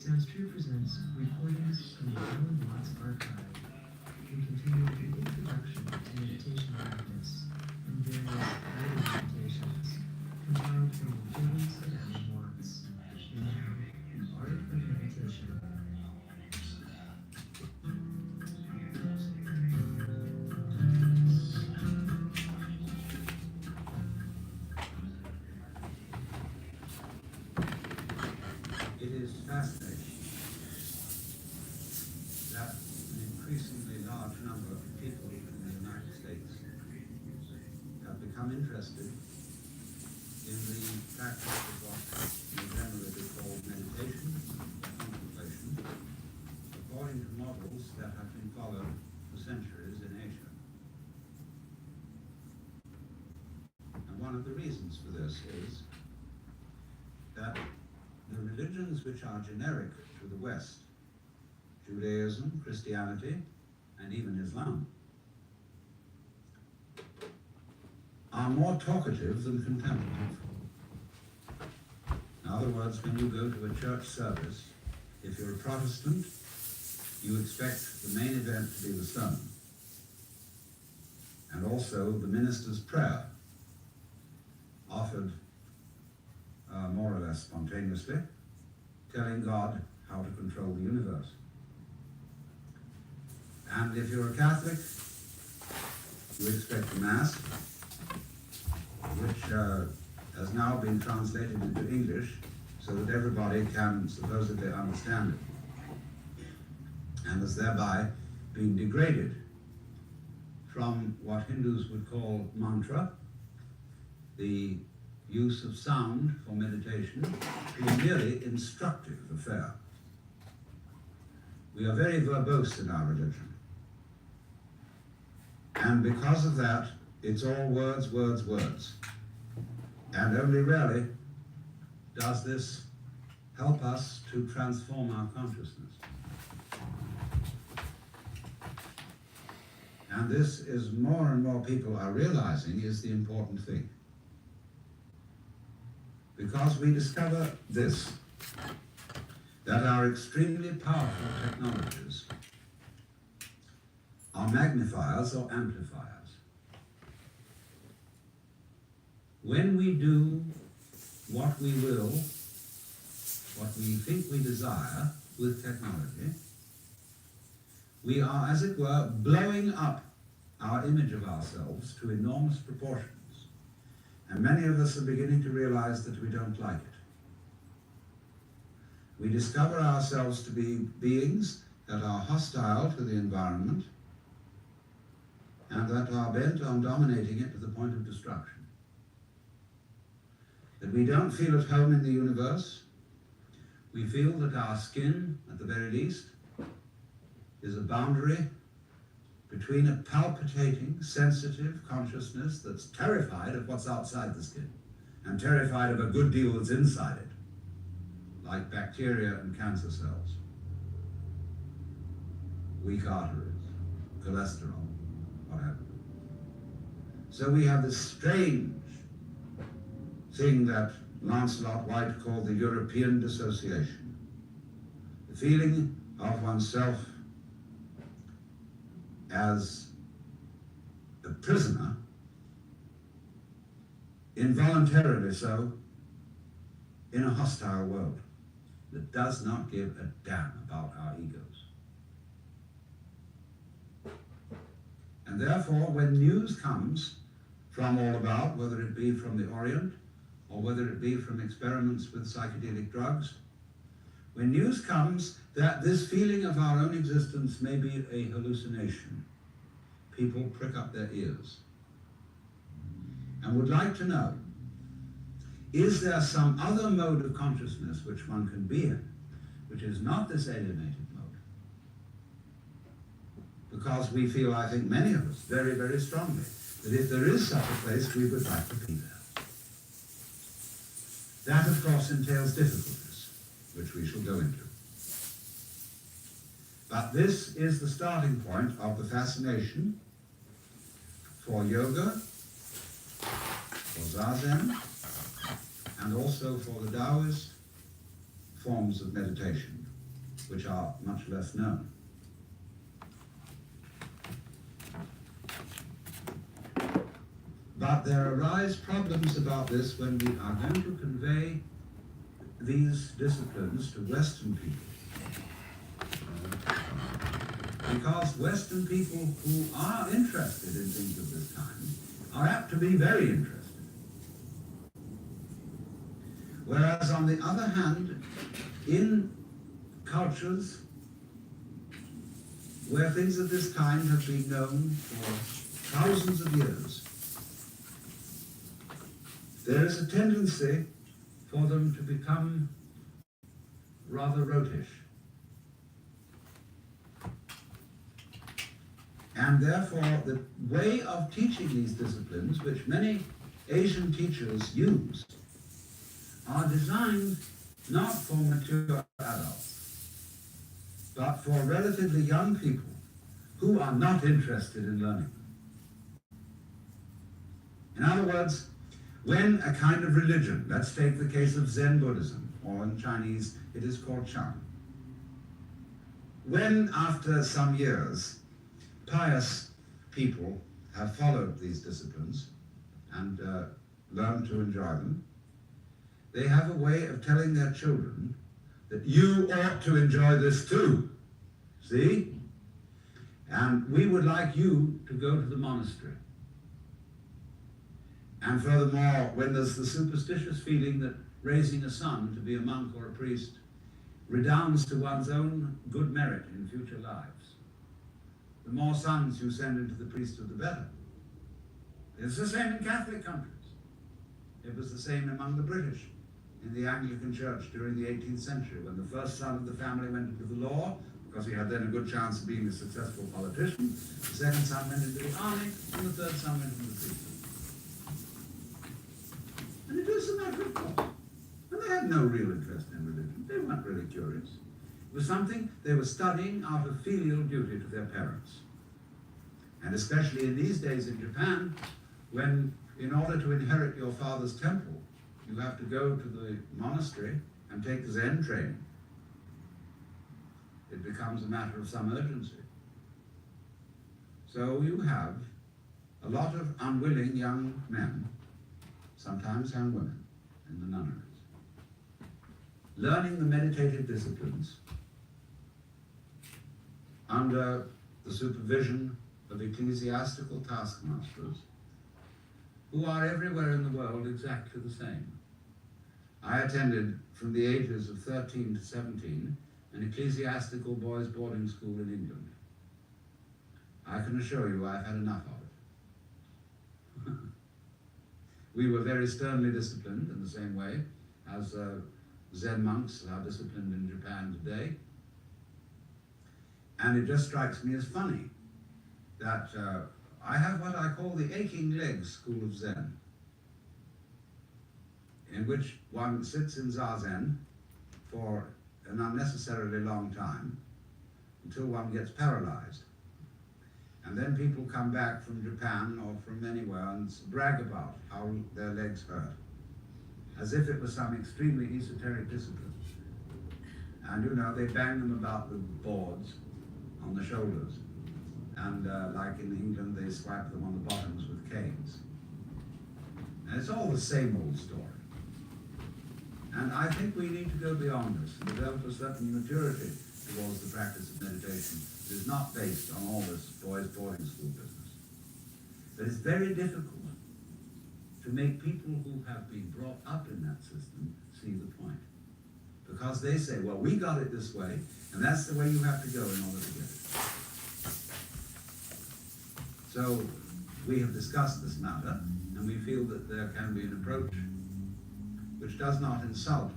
Sounds True presents recordings from the Alan Watts Archive. We continue with the introduction to meditation practice and various guided meditations compiled from the feelings of Alan Watts. And now, the art of meditation. It is fascinating that an increasingly large number of people in the United States have become interested in the practice of what is generally called meditation, contemplation, according to models that have been followed for centuries in Asia. And one of the reasons for this is that the religions which are generic to the West, Judaism, Christianity, and even Islam, are more talkative than contemplative. In other words, when you go to a church service, if you're a Protestant, you expect the main event to be the sermon, and also the minister's prayer, offered more or less spontaneously, telling God how to control the universe. And if you're a Catholic, you expect the Mass, which has now been translated into English so that everybody can supposedly understand it, and has thereby been degraded from what Hindus would call mantra, the use of sound for meditation, to a merely instructive affair. We are very verbose in our religion. And because of that, it's all words, words, words. And only rarely does this help us to transform our consciousness. And this is more and more people are realizing is the important thing. Because we discover this, that our extremely powerful technologies are magnifiers or amplifiers. When we do what we will, what we think we desire with technology, we are, as it were, blowing up our image of ourselves to enormous proportions. And many of us are beginning to realize that we don't like it. We discover ourselves to be beings that are hostile to the environment and that are bent on dominating it to the point of destruction. That we don't feel at home in the universe. We feel that our skin, at the very least, is a boundary between a palpitating, sensitive consciousness that's terrified of what's outside the skin and terrified of a good deal that's inside it, like bacteria and cancer cells, weak arteries, cholesterol, what have you. So we have this strange thing that Lancelot White called the European dissociation, the feeling of oneself as a prisoner, involuntarily so, in a hostile world that does not give a damn about our egos. And therefore, when news comes from all about, whether it be from the Orient or whether it be from experiments with psychedelic drugs, when news comes that this feeling of our own existence may be a hallucination, people prick up their ears and would like to know, is there some other mode of consciousness which one can be in, which is not this alienated mode? Because we feel, I think many of us, very, very strongly, that if there is such a place, we would like to be there. That, of course, entails difficulties, which we shall go into. But this is the starting point of the fascination for yoga, for Zazen, and also for the Taoist forms of meditation. which are much less known. But there arise problems about this when we are going to convey these disciplines to Western people. Because Western people who are interested in things of this kind are apt to be very interested. Whereas on the other hand, in cultures where things of this kind have been known for thousands of years, there is a tendency for them to become rather rotish. And therefore, the way of teaching these disciplines, which many Asian teachers use, are designed not for mature adults, but for relatively young people who are not interested in learning. In other words, when a kind of religion, let's take the case of Zen Buddhism, or in Chinese it is called Chan, when after some years pious people have followed these disciplines and learned to enjoy them, they have a way of telling their children that you ought to enjoy this too. See? And we would like you to go to the monastery. And furthermore, when there's the superstitious feeling that raising a son to be a monk or a priest redounds to one's own good merit in future lives, the more sons you send into the priesthood, the better. It's the same in Catholic countries. It was the same among the British in the Anglican Church during the 18th century, when the first son of the family went into the law, because he had then a good chance of being a successful politician. The second son went into the army, and the third son went into the priesthood. And it was a matter of course. And they had no real interest in religion. They weren't really curious. It was something they were studying out of filial duty to their parents. And especially in these days in Japan, when in order to inherit your father's temple, you have to go to the monastery and take Zen training. It becomes a matter of some urgency. So you have a lot of unwilling young men, sometimes young women, in the nunneries, learning the meditative disciplines under the supervision of ecclesiastical taskmasters who are everywhere in the world exactly the same. I attended from the ages of 13 to 17 an ecclesiastical boys' boarding school in England. I can assure you I've had enough of it. We were very sternly disciplined in the same way as Zen monks are disciplined in Japan today. And it just strikes me as funny that I have what I call the aching legs school of Zen, in which one sits in Zazen for an unnecessarily long time until one gets paralyzed. And then people come back from Japan or from anywhere and brag about how their legs hurt, as if it was some extremely esoteric discipline. And you know, they bang them about with boards on the shoulders. And like in England, they swipe them on the bottoms with canes. And it's all the same old story. And I think we need to go beyond this and develop a certain maturity towards the practice of meditation. It is not based on all this boys' boarding school business. But it's very difficult to make people who have been brought up in that system see the point. Because they say, well, we got it this way, and that's the way you have to go in order to get it. So we have discussed this matter, and we feel that there can be an approach which does not insult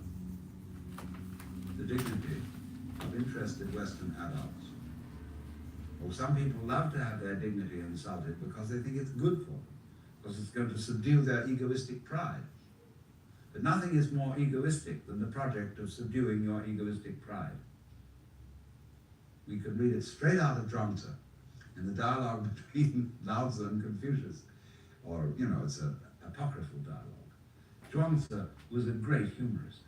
the dignity of interested Western adults. Or some people love to have their dignity insulted because they think it's good for them, because it's going to subdue their egoistic pride. But nothing is more egoistic than the project of subduing your egoistic pride. We could read it straight out of Zhuangzi in the dialogue between Lao Tzu and Confucius, or, you know, it's an apocryphal dialogue. Zhuangzi was a great humorist.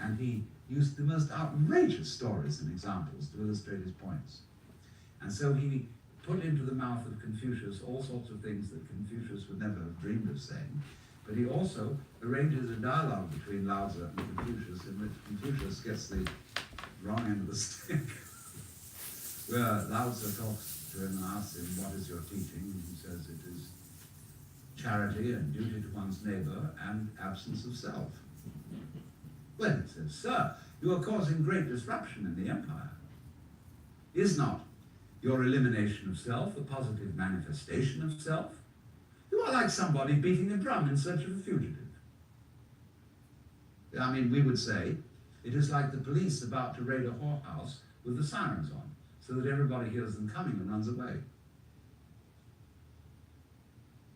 And he used the most outrageous stories and examples to illustrate his points. And so he put into the mouth of Confucius all sorts of things that Confucius would never have dreamed of saying. But he also arranges a dialogue between Lao Tzu and Confucius in which Confucius gets the wrong end of the stick. Where Lao Tzu talks to him and asks him, what is your teaching? And he says it is charity and duty to one's neighbor and absence of self. Well, he says, sir, you are causing great disruption in the empire. Is not your elimination of self a positive manifestation of self? You are like somebody beating a drum in search of a fugitive. I mean, we would say, it is like the police about to raid a whorehouse with the sirens on, so that everybody hears them coming and runs away.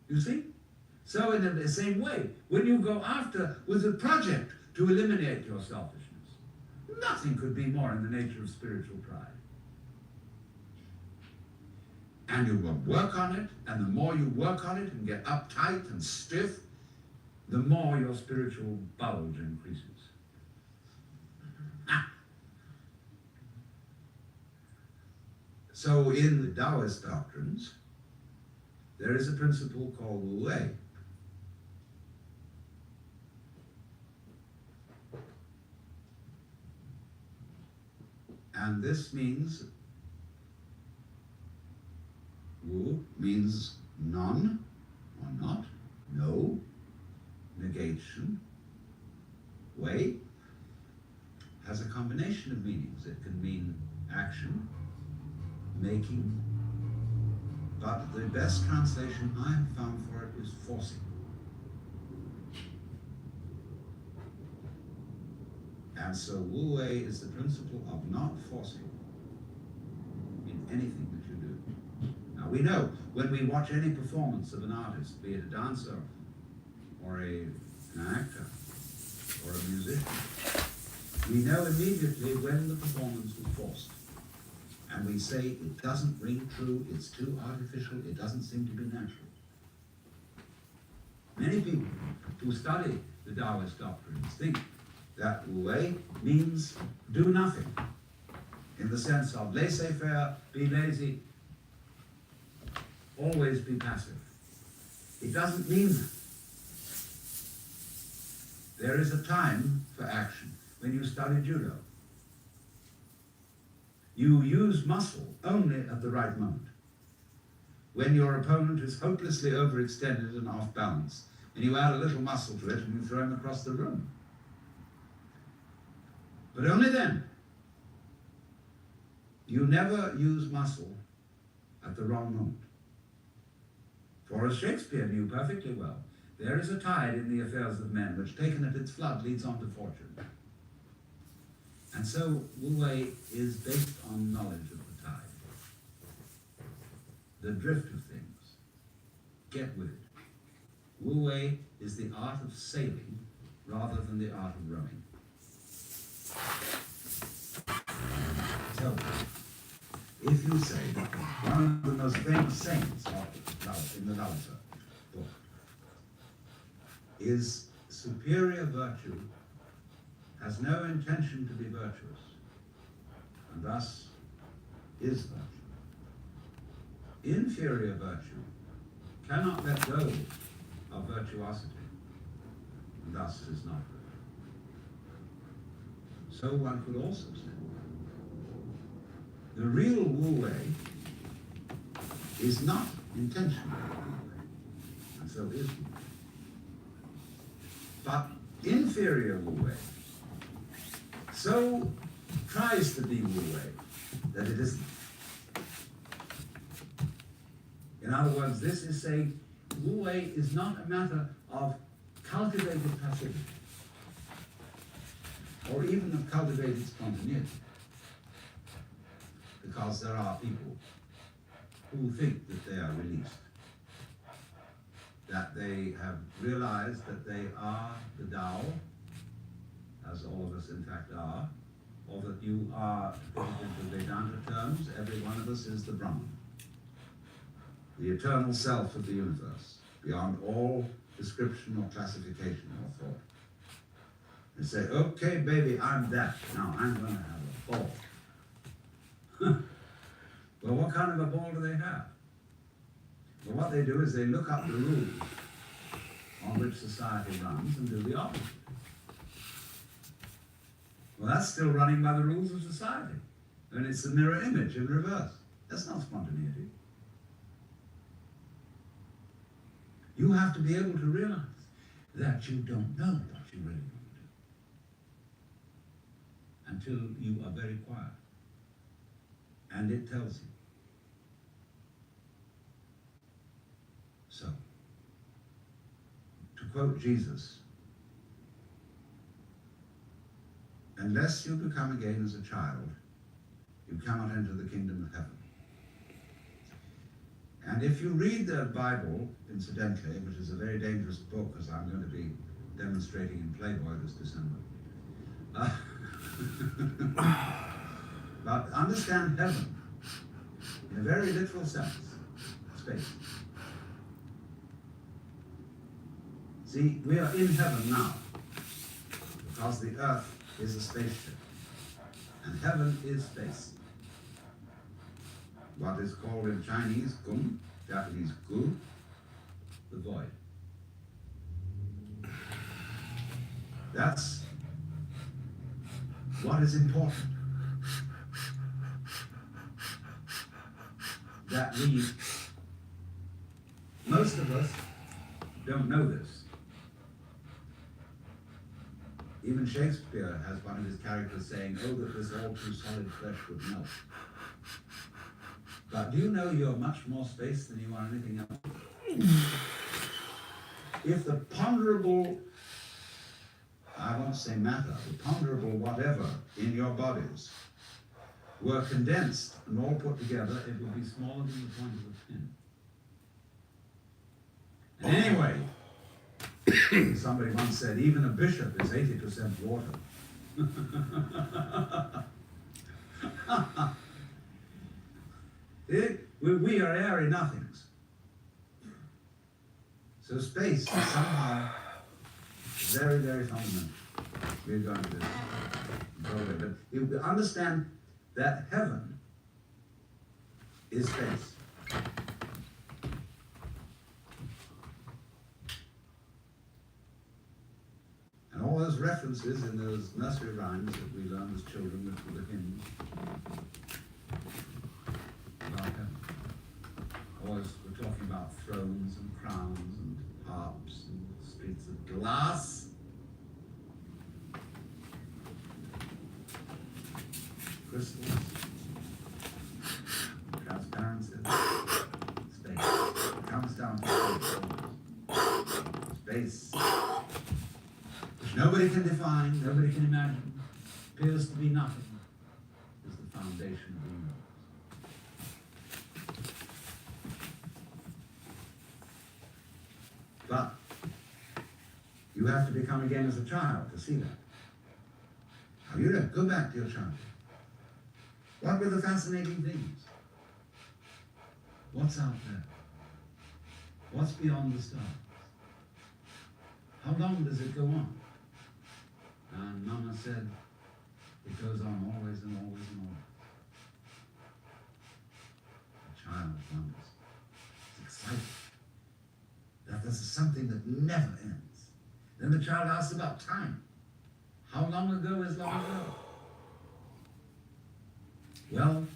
You see? So in the same way, when you go after with a project to eliminate your selfishness, nothing could be more in the nature of spiritual pride. And you will work on it, and the more you work on it and get uptight and stiff, the more your spiritual bulge increases. So in the Taoist doctrines, there is a principle called Wu Wei. And this means, Wu means none or not, no, negation. Wei has a combination of meanings. It can mean action, making, but the best translation I have found for it is forcing. And so Wu Wei is the principle of not forcing in anything that you do. Now we know when we watch any performance of an artist, be it a dancer or an actor or a musician, we know immediately when the performance was forced. And we say it doesn't ring true, it's too artificial, it doesn't seem to be natural. Many people who study the Taoist doctrines think that Wu Wei means do nothing, in the sense of laissez-faire, be lazy, always be passive. It doesn't mean that. There is a time for action. When you study judo, you use muscle only at the right moment. When your opponent is hopelessly overextended and off balance, and you add a little muscle to it and you throw him across the room. But only then. You never use muscle at the wrong moment. For as Shakespeare knew perfectly well, there is a tide in the affairs of men which, taken at its flood, leads on to fortune. And so Wu Wei is based on knowledge of the tide, the drift of things. Get with it. Wu Wei is the art of sailing rather than the art of rowing. So, if you say that one of the most famous saints in the Lao Tzu book is superior virtue, has no intention to be virtuous, and thus is virtue. Inferior virtue cannot let go of virtuosity, and thus is not virtue. So one could also say, the real Wu Wei is not intentional, and so is Wu Wei. But inferior Wu Wei so tries to be Wu Wei that it isn't. In other words, this is saying Wu Wei is not a matter of cultivated passivity, or even of cultivated spontaneity. Because there are people who think that they are released, that they have realized that they are the Tao, as all of us in fact are, or that you are, to put it into Vedanta terms, every one of us is the Brahman, the eternal self of the universe, beyond all description or classification or thought. They say, okay, baby, I'm deaf. Now I'm going to have a ball. Well, what kind of a ball do they have? Well, what they do is they look up the rules on which society runs and do the opposite. Well, that's still running by the rules of society. And it's the mirror image in reverse. That's not spontaneity. You have to be able to realize that you don't know what you really want to do until you are very quiet. And it tells you. So, to quote Jesus, unless you become again as a child, you cannot enter the kingdom of heaven. And if you read the Bible, incidentally, which is a very dangerous book, as I'm going to be demonstrating in Playboy this December, but understand heaven in a very literal sense, space. See, we are in heaven now because the earth is a spaceship and heaven is space. What is called in Chinese gung, Japanese gu, the void. That's what is important. That most of us don't know this. Even Shakespeare has one of his characters saying, oh, that this all too solid flesh would melt. But do you know you're much more space than you are anything else? If the ponderable, I won't say matter, the ponderable whatever in your bodies were condensed and all put together, it would be smaller than the point of a pin. And anyway, somebody once said, even a bishop is 80% water. We are airy nothings. So space is somehow very, very fundamental. We're going to go there. But you understand that heaven is space. And all those references in those nursery rhymes that we learn as children with the hymns about heaven. Always we're talking about thrones and crowns and harps and streets of glass. Crystals. Transparency. Space. It comes down to space. Space. Which nobody can define, nobody can imagine, appears to be nothing, is the foundation of the universe. But you have to become again as a child to see that. Now you go back to your childhood. What were the fascinating things? What's out there? What's beyond the stars? How long does it go on? And Mama said, it goes on always and always and always. The child wonders. It's exciting. That this is something that never ends. Then the child asks about time. How long ago is long ago? Well,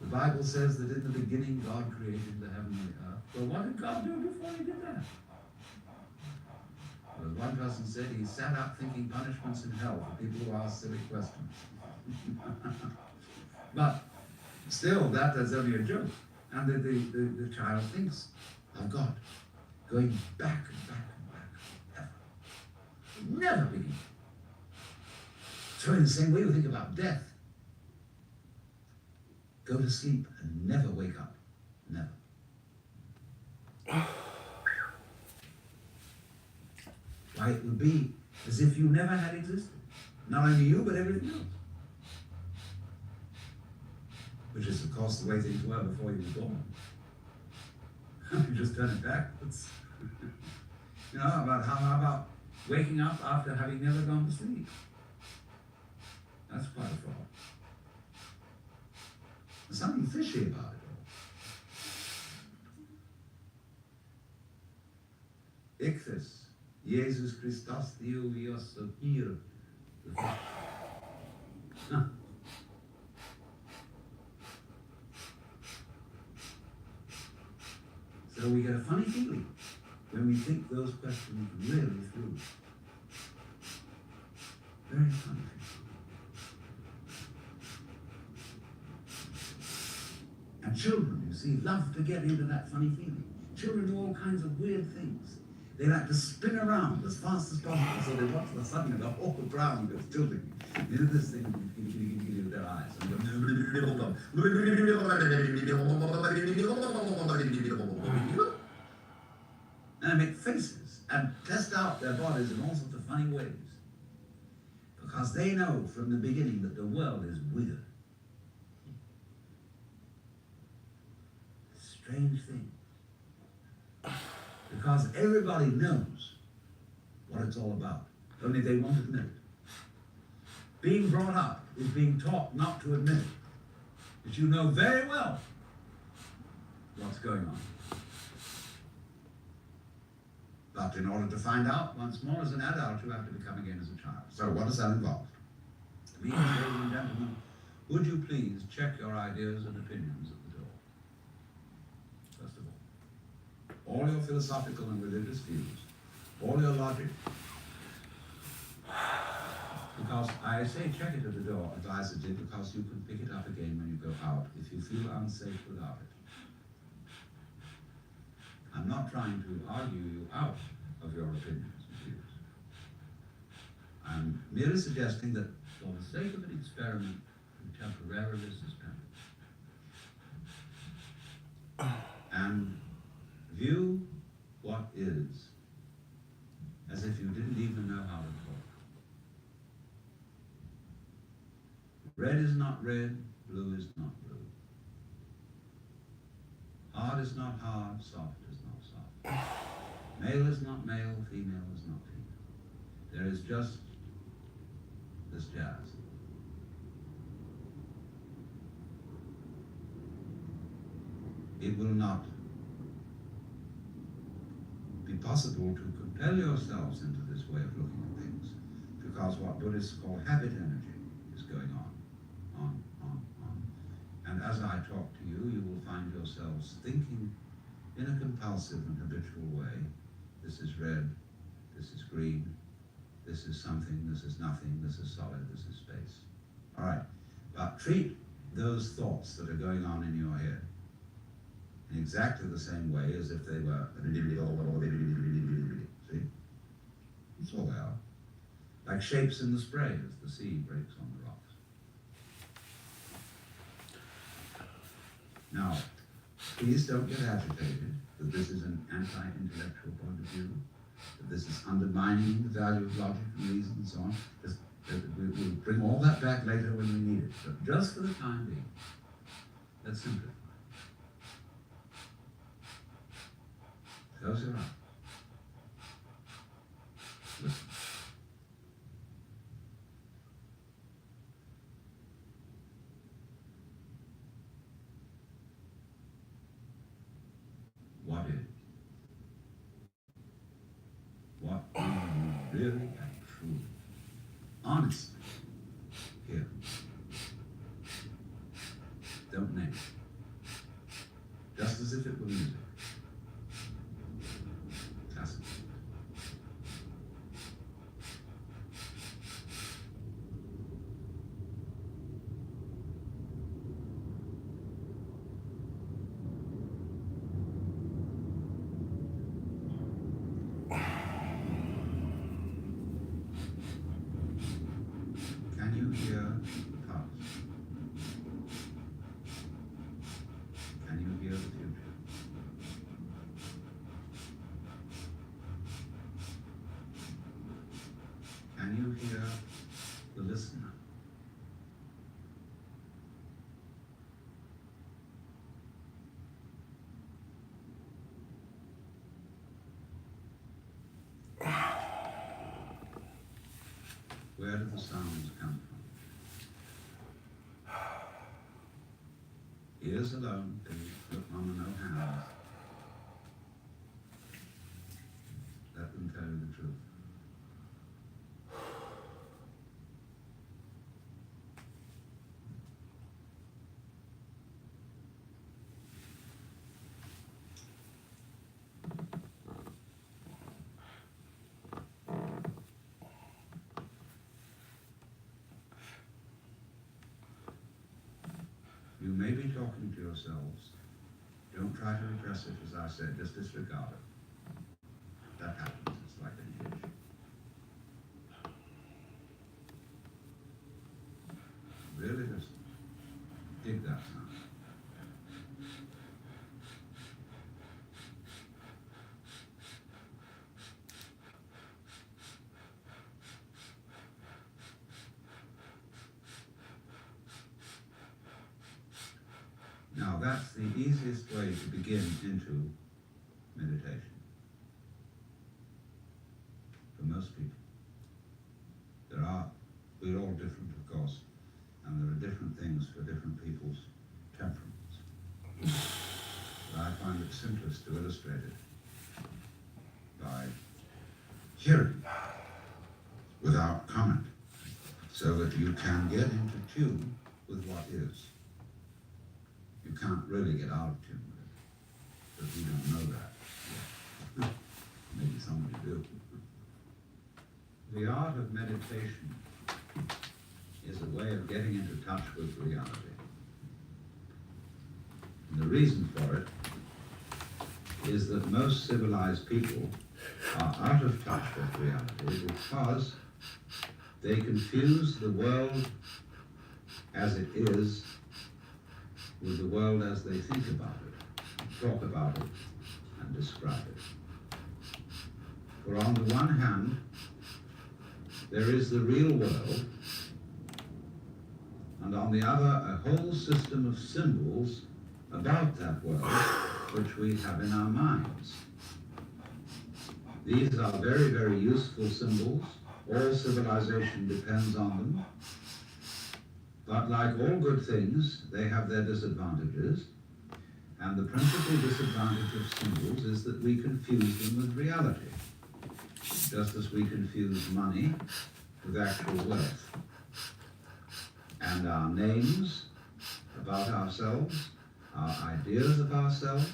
the Bible says that in the beginning God created the heaven and the earth. Well, what did God do before he did that? Well, one person said he sat up thinking punishments in hell for people who ask silly questions. But still, that's only a joke. And the child thinks of God going back and back and back, ever. Never begin. So in the same way we think about death. Go to sleep and never wake up. Never. Why, it would be as if you never had existed. Not only you, but everything else. Which is, of course, the way things were before you were born. You just turn it backwards. You know, how about waking up after having never gone to sleep. That's quite a thought. There's something fishy about it all. Ichthys, Jesus Christus Theovios of hier. So we get a funny feeling when we think those questions really through. Very funny. And children, you see, love to get into that funny feeling. Children do all kinds of weird things. They like to spin around as fast as possible, so they watch the suddenly the whole ground goes tilting. You know this thing with their eyes. And they make faces and test out their bodies in all sorts of funny ways. Because they know from the beginning that the world is weird. Strange thing. Because everybody knows what it's all about, only they won't admit it. Being brought up is being taught not to admit it, that you know very well what's going on. But in order to find out once more as an adult, you have to become again as a child. So what does that involve? Ladies and gentlemen, would you please check your ideas and opinions at the door? First of all your philosophical and religious views, all your logic. Because I say check it at the door advisedly, because you can pick it up again when you go out if you feel unsafe without it. I'm not trying to argue you out of your opinions and views. I'm merely suggesting that for the sake of an experiment, you temporarily suspend it. And view what is as if you didn't even know how to talk. Red is not red, blue is not blue. Hard is not hard, soft is not soft. Male is not male, female is not female. There is just this jazz. It will not be possible to compel yourselves into this way of looking at things, because what Buddhists call habit energy is going on. And as I talk to you, you will find yourselves thinking in a compulsive and habitual way. This is red, this is green, this is something, this is nothing, this is solid, this is space. All right, but treat those thoughts that are going on in your head in exactly the same way as if they were, see? That's all they are. Like shapes in the spray as the sea breaks on the rocks. Now, please don't get agitated that this is an anti-intellectual point of view, that this is undermining the value of logic and reason and so on. We'll bring all that back later when we need it. But just for the time being, let's simplify. Close your eyes. Listen. What is? What do you really and truly, honestly, here? Don't name it. Just as if it were music. Classical. Can you hear the past? Can you hear the future? Where do the sounds come from? Ears alone, please. Look, Mama, no hands. Let them tell you the truth. You may be talking to yourselves. Don't try to repress it, as I said, just disregard it. That happens, it's like an itch. Really listen. Dig that sound. Now that's the easiest way to begin into meditation. For most people. We're all different, of course, and there are different things for different people's temperaments. But I find it simplest to illustrate it by hearing without comment, so that you can get into tune with what is. You can't really get out of tune with it, but we don't know that yet. Maybe somebody do. The art of meditation is a way of getting into touch with reality. And the reason for it is that most civilized people are out of touch with reality because they confuse the world as it is with the world as they think about it, talk about it, and describe it. For on the one hand, there is the real world, and on the other, a whole system of symbols about that world which we have in our minds. These are very, very useful symbols. All civilization depends on them. But like all good things, they have their disadvantages. And the principal disadvantage of symbols is that we confuse them with reality, just as we confuse money with actual wealth. And our names about ourselves, our ideas of ourselves,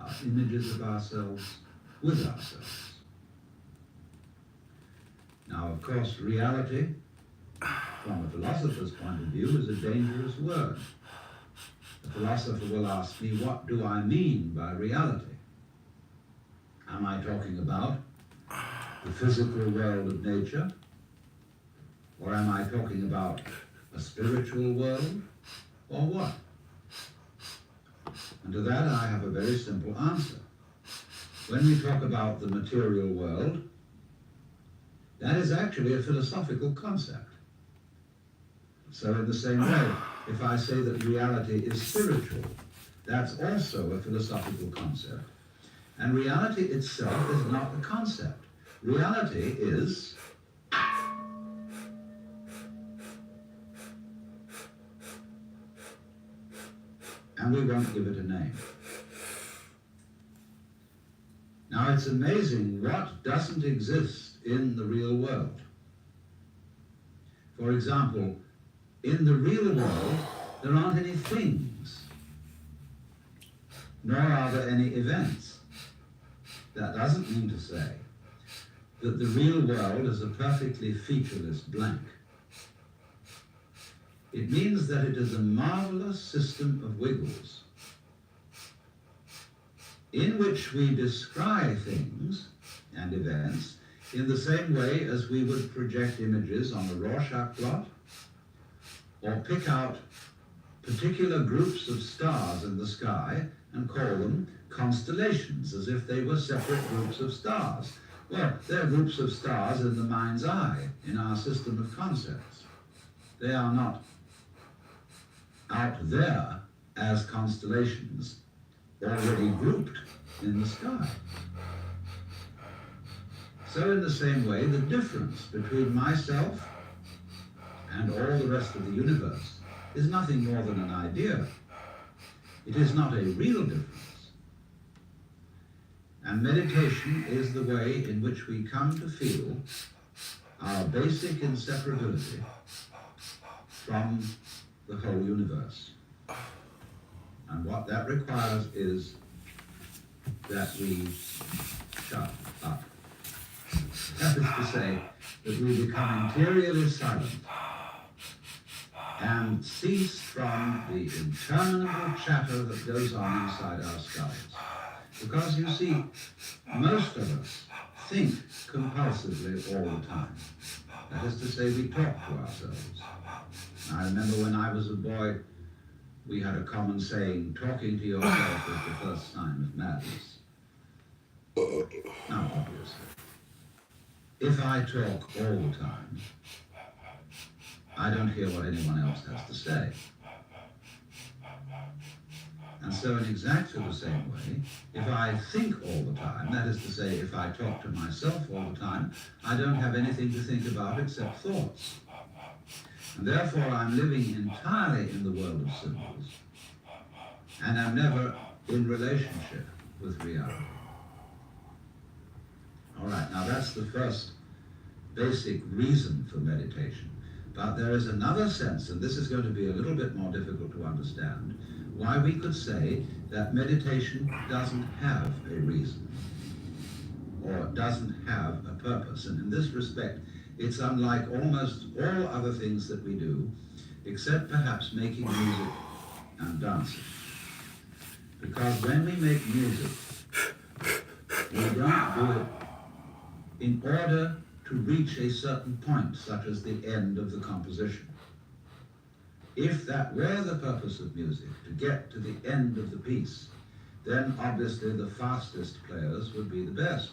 our images of ourselves with ourselves. Now, of course, reality, from a philosopher's point of view, is a dangerous word. The philosopher will ask me, what do I mean by reality? Am I talking about the physical world of nature? Or am I talking about a spiritual world? Or what? And to that I have a very simple answer. When we talk about the material world, that is actually a philosophical concept. So in the same way, if I say that reality is spiritual, that's also a philosophical concept. And reality itself is not a concept. Reality is and we won't give it a name. Now it's amazing what doesn't exist in the real world. For example, in the real world, there aren't any things, nor are there any events. That doesn't mean to say that the real world is a perfectly featureless blank. It means that it is a marvelous system of wiggles in which we describe things and events in the same way as we would project images on a Rorschach plot or pick out particular groups of stars in the sky and call them constellations as if they were separate groups of stars. Well, they're groups of stars in the mind's eye, in our system of concepts. They are not out there as constellations already grouped in the sky. So in the same way, the difference between myself and all the rest of the universe is nothing more than an idea. It is not a real difference. And meditation is the way in which we come to feel our basic inseparability from the whole universe. And what that requires is that we shut up. That is to say, that we become interiorly silent and cease from the interminable chatter that goes on inside our skulls. Because you see, most of us think compulsively all the time. That is to say, we talk to ourselves. I remember when I was a boy, we had a common saying, talking to yourself is the first sign of madness. Now, obviously, if I talk all the time, I don't hear what anyone else has to say. And so in exactly the same way, if I think all the time, that is to say, if I talk to myself all the time, I don't have anything to think about except thoughts. And therefore I'm living entirely in the world of symbols, and I'm never in relationship with reality. All right, now that's the first basic reason for meditation. But there is another sense, and this is going to be a little bit more difficult to understand, why we could say that meditation doesn't have a reason or doesn't have a purpose. And in this respect, it's unlike almost all other things that we do, except perhaps making music and dancing. Because when we make music, we don't do it in order to reach a certain point, such as the end of the composition. If that were the purpose of music, to get to the end of the piece, then obviously the fastest players would be the best.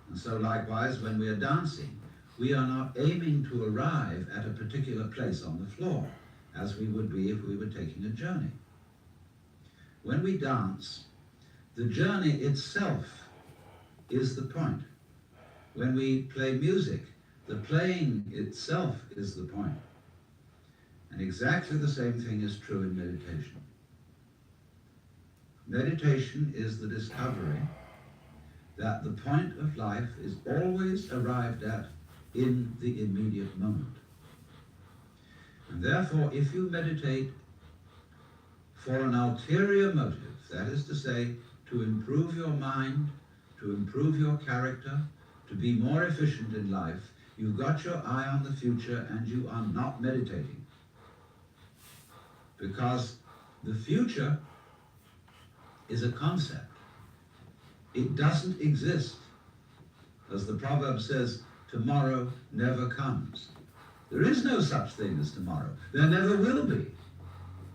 And so likewise, when we are dancing, we are not aiming to arrive at a particular place on the floor, as we would be if we were taking a journey. When we dance, the journey itself is the point. When we play music, the playing itself is the point. And exactly the same thing is true in meditation. Meditation is the discovery that the point of life is always arrived at in the immediate moment. And therefore, if you meditate for an ulterior motive, that is to say, to improve your mind, to improve your character, to be more efficient in life, you've got your eye on the future and you are not meditating. Because the future is a concept. It doesn't exist. As the proverb says, tomorrow never comes. There is no such thing as tomorrow. There never will be,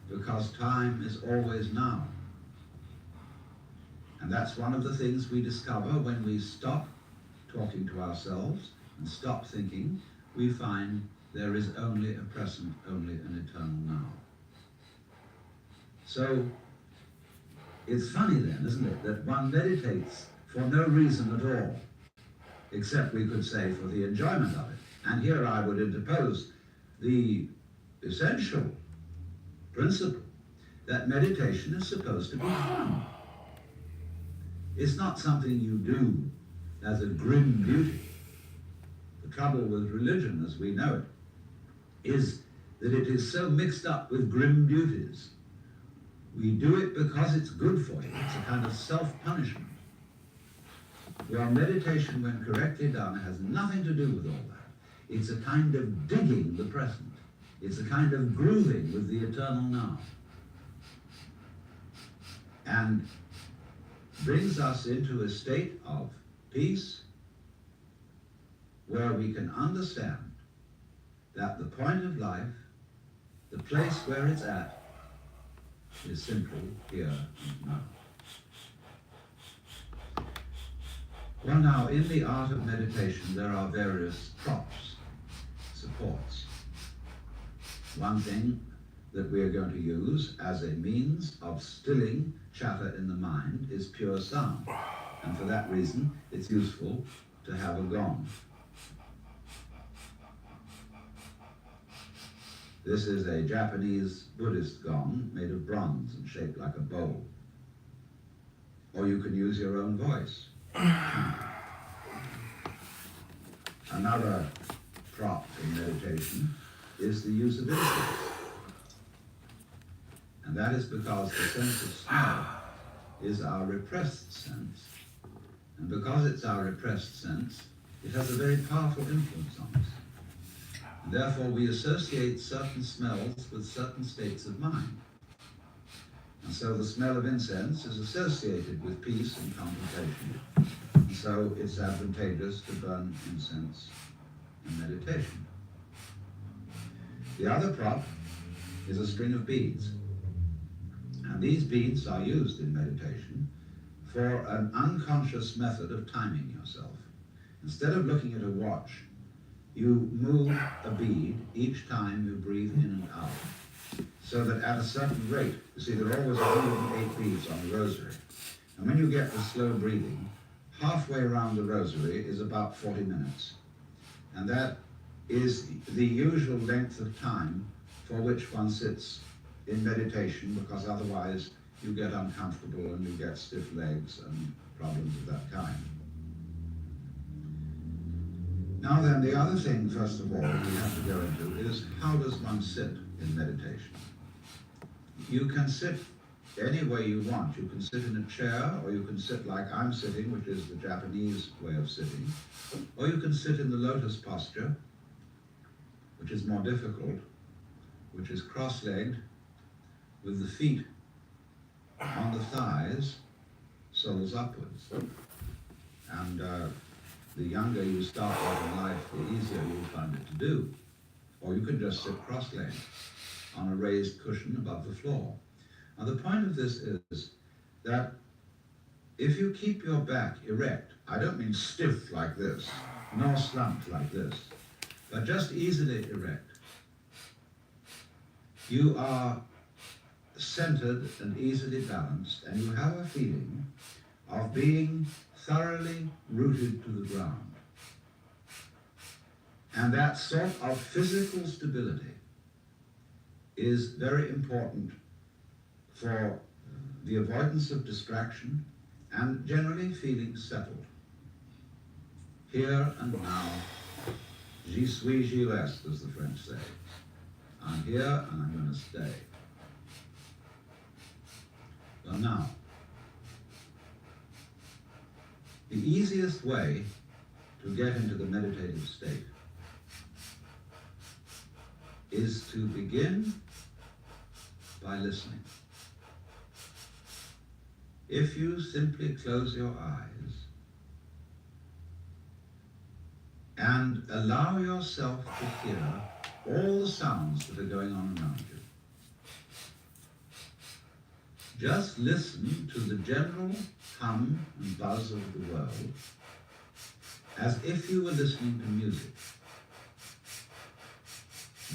because time is always now. And that's one of the things we discover when we stop talking to ourselves and stop thinking. We find there is only a present, only an eternal now. So it's funny then, isn't it, that one meditates for no reason at all, except we could say for the enjoyment of it. And here I would interpose the essential principle that meditation is supposed to be fun. It's not something you do as a grim duty. The trouble with religion, as we know it, is that it is so mixed up with grim duties. We do it because it's good for you. It's a kind of self-punishment. Well, meditation, when correctly done, has nothing to do with all that. It's a kind of digging the present. It's a kind of grooving with the eternal now. And brings us into a state of peace where we can understand that the point of life, the place where it's at, is simply here and now. Well, now, in the art of meditation, there are various props, supports. One thing that we are going to use as a means of stilling chatter in the mind is pure sound. And for that reason, it's useful to have a gong. This is a Japanese Buddhist gong made of bronze and shaped like a bowl. Or you can use your own voice. Another prop in meditation is the use of incense. And that is because the sense of smell is our repressed sense. And because it's our repressed sense, it has a very powerful influence on us. And therefore, we associate certain smells with certain states of mind. And so the smell of incense is associated with peace and contemplation. And so it's advantageous to burn incense in meditation. The other prop is a string of beads. And these beads are used in meditation for an unconscious method of timing yourself. Instead of looking at a watch, you move a bead each time you breathe in and out, so that at a certain rate, you see there are always 108 beads on the rosary, and when you get to slow breathing, halfway around the rosary is about 40 minutes, and that is the usual length of time for which one sits in meditation, because otherwise you get uncomfortable and you get stiff legs and problems of that kind. Now then, the other thing, first of all, we have to go into is how does one sit in meditation? You can sit any way you want. You can sit in a chair, or you can sit like I'm sitting, which is the Japanese way of sitting, or you can sit in the lotus posture, which is more difficult, which is cross-legged, with the feet on the thighs, soles upwards. And the younger you start out in life, the easier you'll find it to do. Or you can just sit cross-legged on a raised cushion above the floor. Now the point of this is that if you keep your back erect, I don't mean stiff like this, nor slumped like this, but just easily erect, you are centered and easily balanced, and you have a feeling of being thoroughly rooted to the ground. And that sort of physical stability is very important for the avoidance of distraction and generally feeling settled. Here and now, j'y suis, j'y reste, as the French say. I'm here and I'm going to stay. Well now, the easiest way to get into the meditative state is to begin by listening. If you simply close your eyes and allow yourself to hear all the sounds that are going on around you, just listen to the general hum and buzz of the world as if you were listening to music.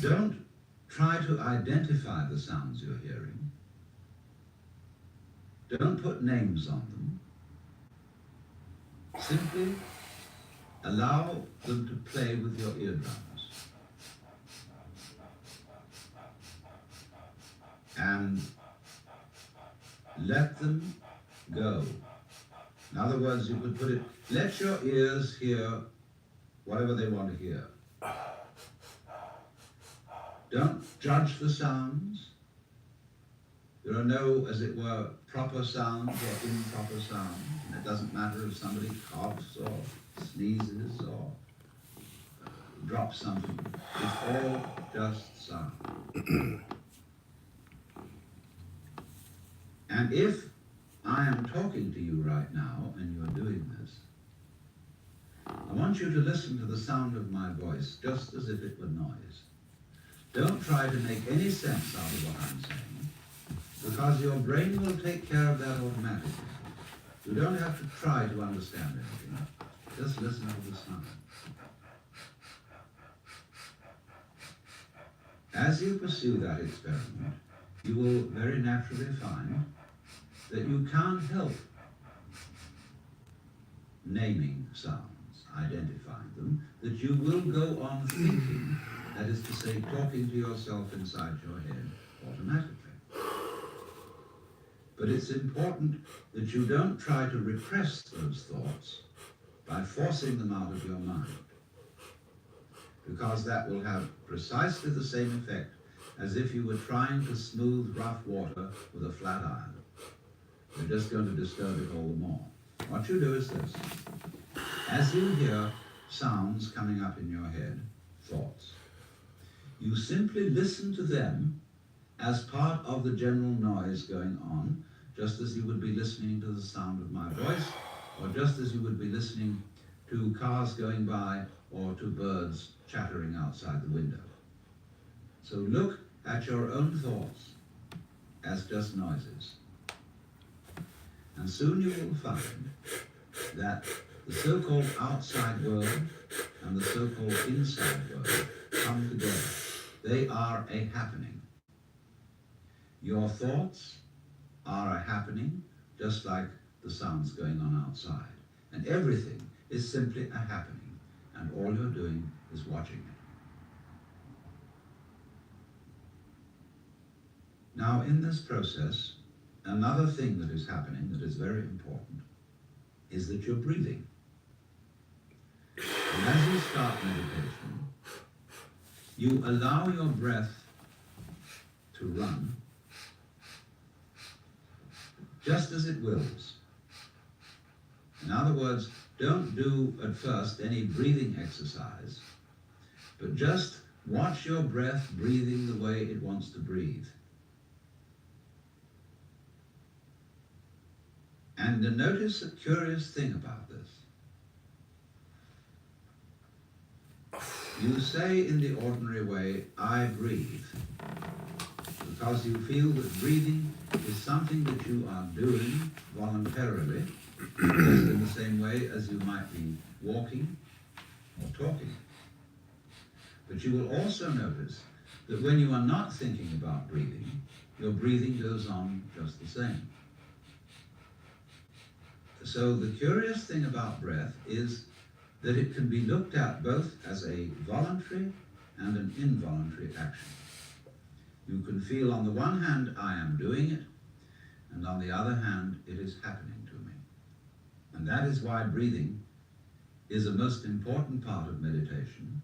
Don't try to identify the sounds you're hearing. Don't put names on them. Simply allow them to play with your eardrums. And let them go. In other words, you could put it, let your ears hear whatever they want to hear. Don't judge the sounds. There are no, as it were, proper sounds or improper sounds. And it doesn't matter if somebody coughs or sneezes or drops something. It's all just sound. And if I am talking to you right now and you're doing this, I want you to listen to the sound of my voice just as if it were noise. Don't try to make any sense out of what I'm saying, because your brain will take care of that automatically. You don't have to try to understand anything. Just listen to the sound. As you pursue that experiment, you will very naturally find that you can't help naming sounds, identifying them, that you will go on thinking That is to say, talking to yourself inside your head automatically. But it's important that you don't try to repress those thoughts by forcing them out of your mind, because that will have precisely the same effect as if you were trying to smooth rough water with a flat iron. You're just going to disturb it all the more. What you do is this. As you hear sounds coming up in your head, thoughts, you simply listen to them as part of the general noise going on, just as you would be listening to the sound of my voice, or just as you would be listening to cars going by or to birds chattering outside the window. So look at your own thoughts as just noises. And soon you will find that the so-called outside world and the so-called inside world come together. They are a happening. Your thoughts are a happening, just like the sounds going on outside. And everything is simply a happening, and all you're doing is watching it. Now, in this process, another thing that is happening that is very important is that you're breathing. And as you start meditation, you allow your breath to run just as it wills. In other words, don't do at first any breathing exercise, but just watch your breath breathing the way it wants to breathe. And notice a curious thing about this. You say in the ordinary way, I breathe, because you feel that breathing is something that you are doing voluntarily, just in the same way as you might be walking or talking. But you will also notice that when you are not thinking about breathing, your breathing goes on just the same. So the curious thing about breath is that it can be looked at both as a voluntary and an involuntary action. You can feel on the one hand, I am doing it, and on the other hand, it is happening to me. And that is why breathing is a most important part of meditation,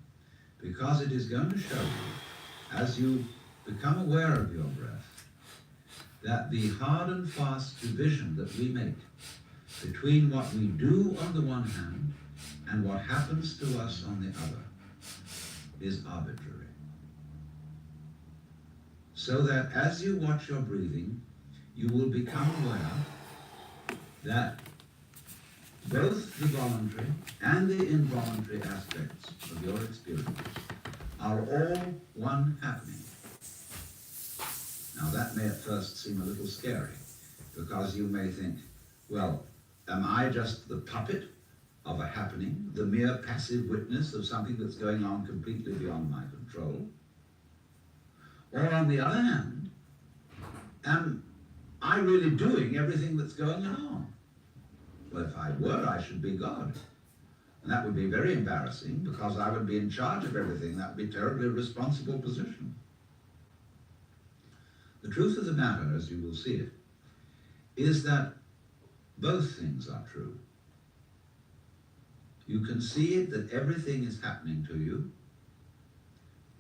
because it is going to show you, as you become aware of your breath, that the hard and fast division that we make between what we do on the one hand and what happens to us on the other is arbitrary. So that as you watch your breathing, you will become aware that both the voluntary and the involuntary aspects of your experience are all one happening. Now that may at first seem a little scary, because you may think, well, am I just the puppet of a happening, the mere passive witness of something that's going on completely beyond my control? Or on the other hand, am I really doing everything that's going on? Well, if I were, I should be God. And that would be very embarrassing, because I would be in charge of everything. That would be a terribly responsible position. The truth of the matter, as you will see it, is that both things are true. You can see it that everything is happening to you,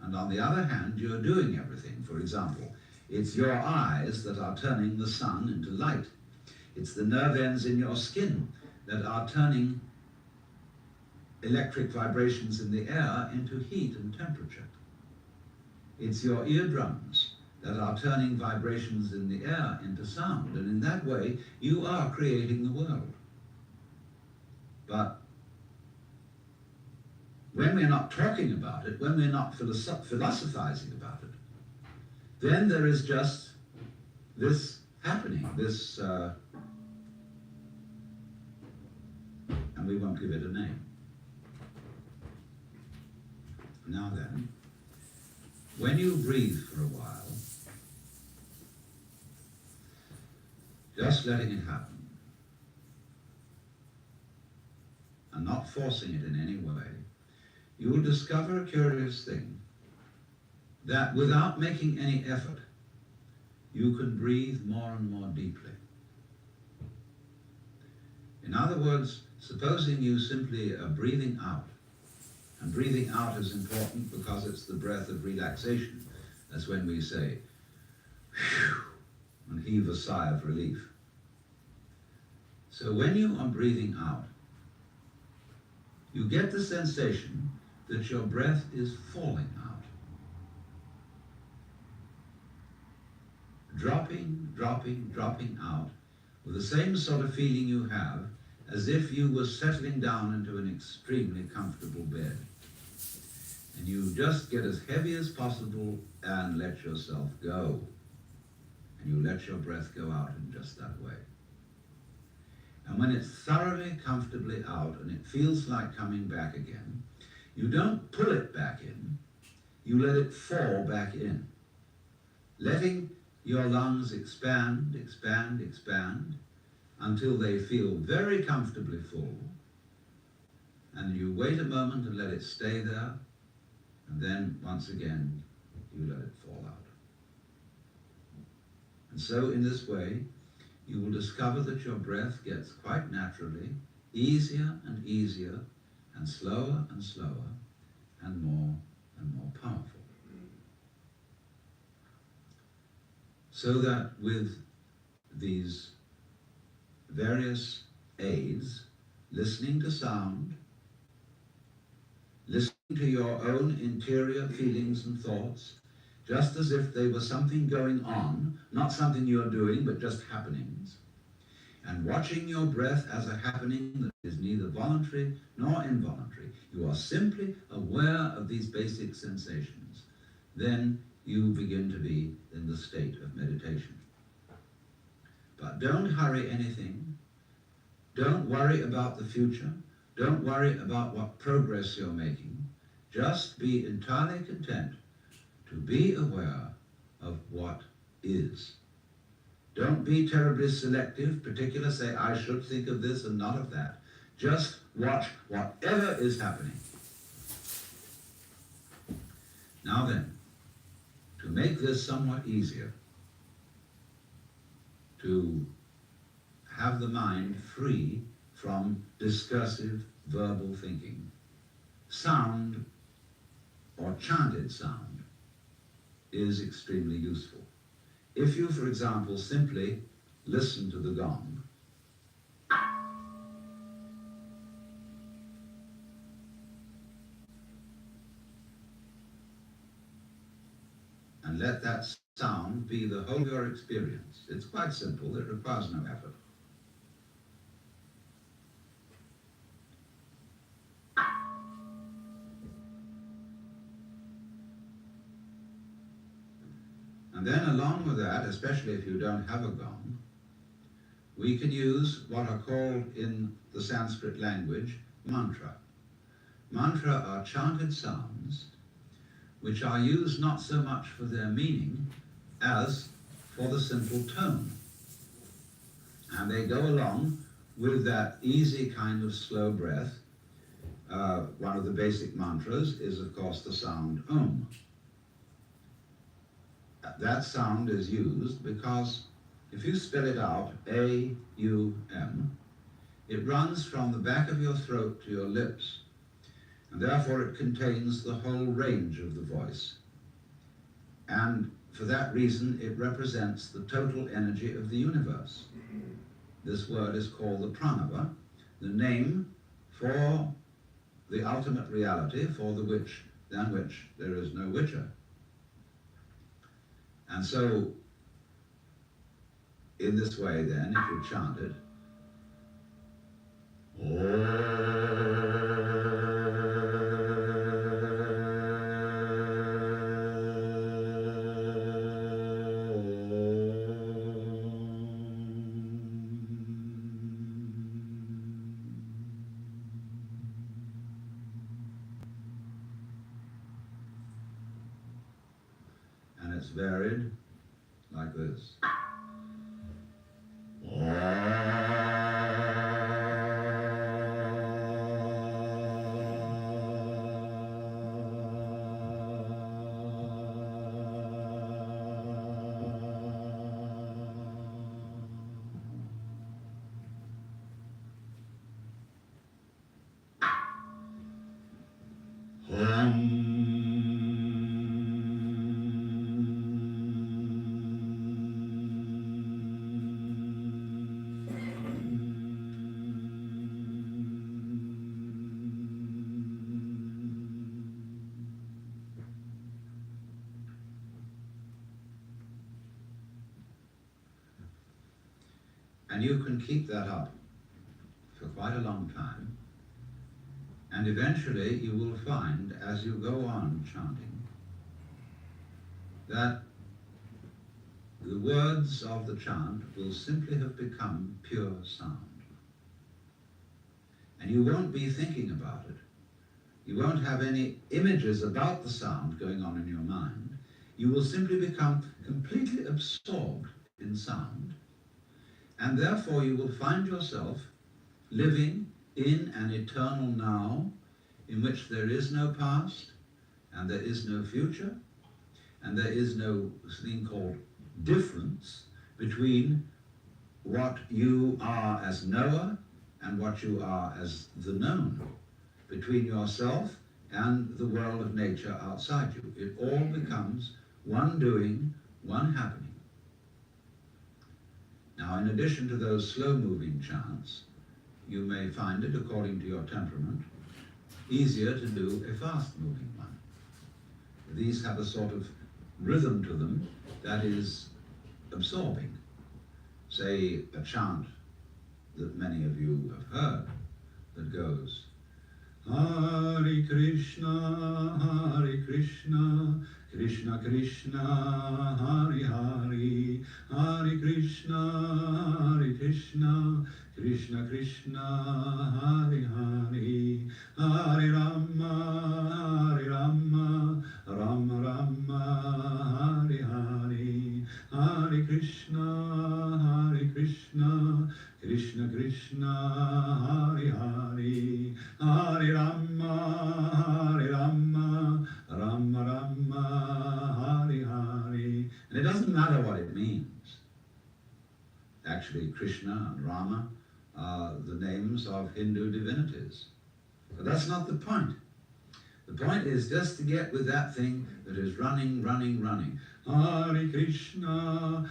and on the other hand, you're doing everything. For example, it's your eyes that are turning the sun into light. It's the nerve ends in your skin that are turning electric vibrations in the air into heat and temperature. It's your eardrums that are turning vibrations in the air into sound, and in that way, you are creating the world. But when we're not talking about it, when we're not philosophizing about it, then there is just this happening, this, and we won't give it a name. Now then, when you breathe for a while, just letting it happen, and not forcing it in any way, you will discover a curious thing, that without making any effort, you can breathe more and more deeply. In other words, supposing you simply are breathing out, and breathing out is important because it's the breath of relaxation. That's when we say, whew, and heave a sigh of relief. So when you are breathing out, you get the sensation that your breath is falling out. Dropping, dropping, dropping out with the same sort of feeling you have as if you were settling down into an extremely comfortable bed. And you just get as heavy as possible and let yourself go. And you let your breath go out in just that way. And when it's thoroughly, comfortably out and it feels like coming back again, you don't pull it back in, you let it fall back in, letting your lungs expand, expand, expand, until they feel very comfortably full, and you wait a moment and let it stay there, and then once again you let it fall out. And so in this way you will discover that your breath gets quite naturally easier and easier, and slower and slower, and more powerful. So that with these various aids, listening to sound, listening to your own interior feelings and thoughts, just as if they were something going on, not something you're doing, but just happenings, and watching your breath as a happening that is neither voluntary nor involuntary. You are simply aware of these basic sensations. Then you begin to be in the state of meditation. But don't hurry anything. Don't worry about the future. Don't worry about what progress you're making. Just be entirely content to be aware of what is. Don't be terribly selective, particular, say, I should think of this and not of that. Just watch whatever is happening. Now then, to make this somewhat easier, to have the mind free from discursive verbal thinking, sound or chanted sound is extremely useful. If you, for example, simply listen to the gong, and let that sound be the whole of your experience. It's quite simple, it requires no effort. And then along with that, especially if you don't have a gong, we can use what are called in the Sanskrit language mantra. Mantra are chanted sounds which are used not so much for their meaning as for the simple tone. And they go along with that easy kind of slow breath. One of the basic mantras is, of course, the sound Om. That sound is used because if you spell it out, A-U-M, it runs from the back of your throat to your lips, and therefore it contains the whole range of the voice. And for that reason, it represents the total energy of the universe. This word is called the pranava, the name for the ultimate reality, for the which, than which there is no witcher. And so, in this way then, if you chant it, and it's varied like this. And you can keep that up for quite a long time. And eventually you will find, as you go on chanting, that the words of the chant will simply have become pure sound. And you won't be thinking about it. You won't have any images about the sound going on in your mind. You will simply become completely absorbed in sound, and therefore you will find yourself living in an eternal now in which there is no past, and there is no future, and there is no thing called difference between what you are as knower and what you are as the known, between yourself and the world of nature outside you. It all becomes one doing, one happening. Now, in addition to those slow-moving chants, you may find it, according to your temperament, easier to do a fast-moving one. These have a sort of rhythm to them that is absorbing. Say, a chant that many of you have heard that goes, Hare Krishna, Krishna Krishna, Hare Hare, Hare Krishna, Krishna Krishna, Hare Hare, Hare Rama, Rama Rama, Hare Hare, Hare Krishna, Krishna Krishna, Hare Hare, Hare Rama, Rama Rama, Hare Hare. And it doesn't matter what it means. Actually, Krishna and Rama are the names of Hindu divinities. But that's not the point. The point is just to get with that thing that is running. Hare Krishna,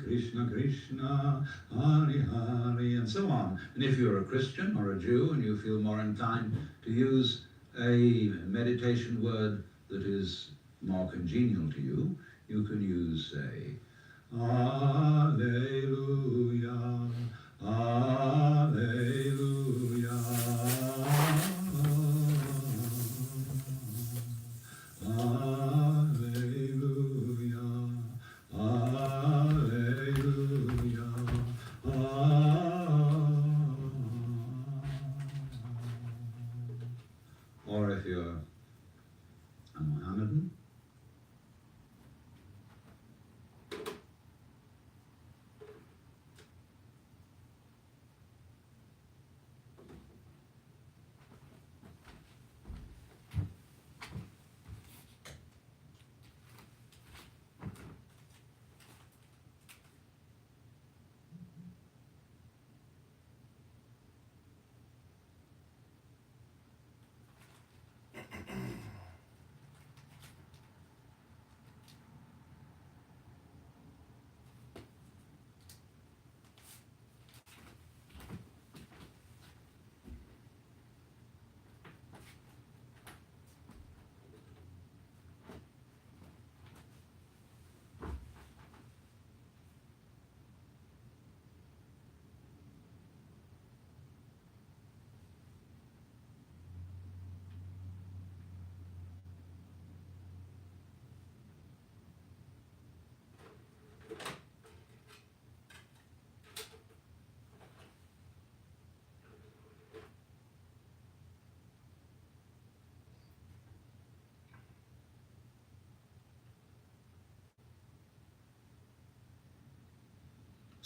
Krishna Krishna, Hare Hare, and so on. And if you're a Christian or a Jew and you feel more inclined to use a meditation word that is more congenial to you, you can use, say, Alleluia, Alleluia, Alleluia, Alleluia, or if you're a Mohammedan,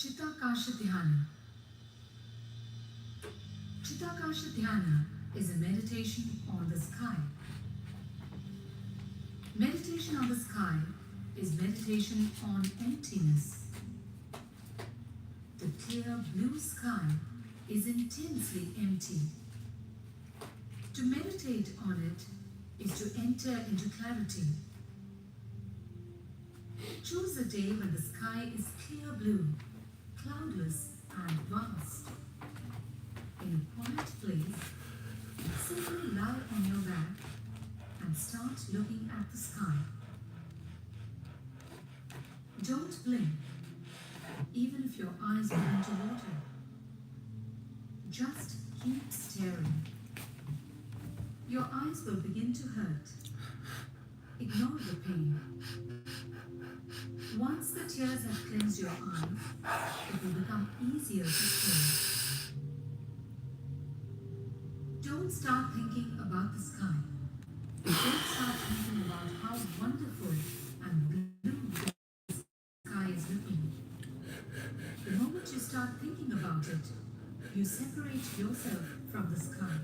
Chitakasha Dhyana. Chitakasha Dhyana is a meditation on the sky. Meditation on the sky is meditation on emptiness. The clear blue sky is intensely empty. To meditate on it is to enter into clarity. Choose a day when the sky is clear blue, cloudless and vast. In a quiet place, simply lie on your back and start looking at the sky. Don't blink. even if your eyes begin to water. Just keep staring. Your eyes will begin to hurt. Ignore the pain. Once the tears have cleansed your eyes, it will become easier to stare. Don't start thinking about the sky. Don't start thinking about how wonderful and blue the sky is looking. The moment you start thinking about it, you separate yourself from the sky.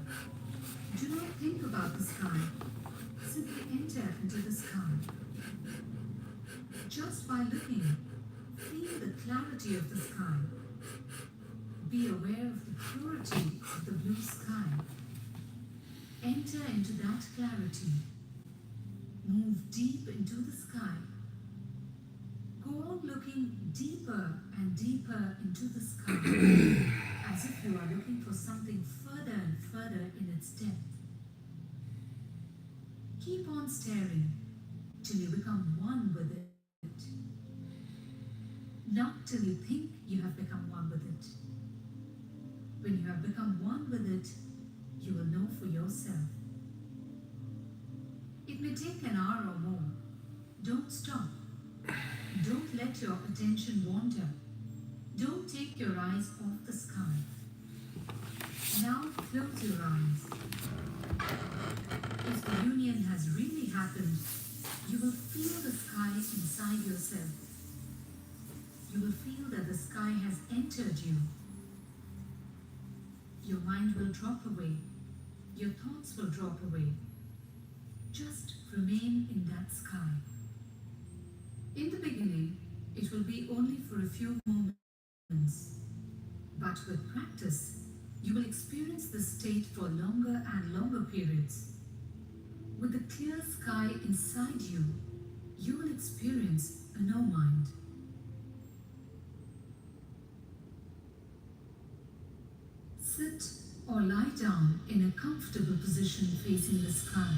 Do not think about the sky. Simply enter into the sky. Just by looking, feel the clarity of the sky. Be aware of the purity of the blue sky. Enter into that clarity. Move deep into the sky. Go on looking deeper and deeper into the sky, as if you are looking for something further and further in its depth. Keep on staring till you become one with it. Not till you think you have become one with it. When you have become one with it, you will know for yourself. It may take an hour or more. Don't stop. Don't let your attention wander. Don't take your eyes off the sky. Now close your eyes. If the union has really happened, you will feel the sky inside yourself. You will feel that the sky has entered you. Your mind will drop away. Your thoughts will drop away. Just remain in that sky. In the beginning, it will be only for a few moments. But with practice, you will experience this state for longer and longer periods. With the clear sky inside you, you will experience a no mind. Sit or lie down in a comfortable position facing the sky.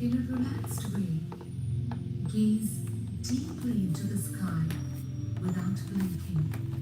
In a relaxed way, gaze deeply into the sky without blinking.